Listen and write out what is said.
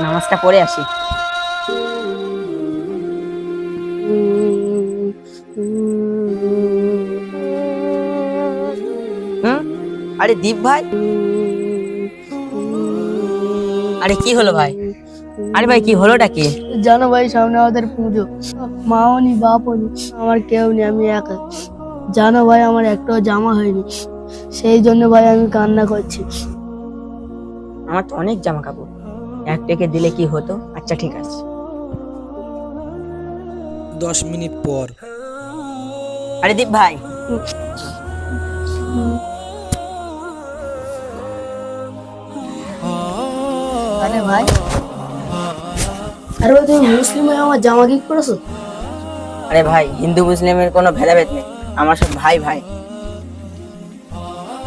নামাজটা পড়ে আসি। হুম, আরে দীপ ভাই, আরে কি হলো ভাই? আরে ভাই কি হলোটা কি? জানো ভাই, সামনে আমাদের পুজো। মাও নি, বাপও নি, আমার কেউ নেই, আমি একা। জানো ভাই, আমার একটাও জামা হয়নি, সেই জন্য ভাই আমি কান্না করছি। আমার তো অনেক জামা কাপড়, একটাকে দিলে কি হতো? আচ্ছা ঠিক আছে। 10 মিনিট পর। আরে দীপ ভাই, আরে ভাই, আরে ভাই, তুমি মুসলিম হয়ে আমার জামা কি করেছো? আরে ভাই হিন্দু মুসলিমের কোনো ভেদাভেদ নেই, আমার সব ভাই ভাই।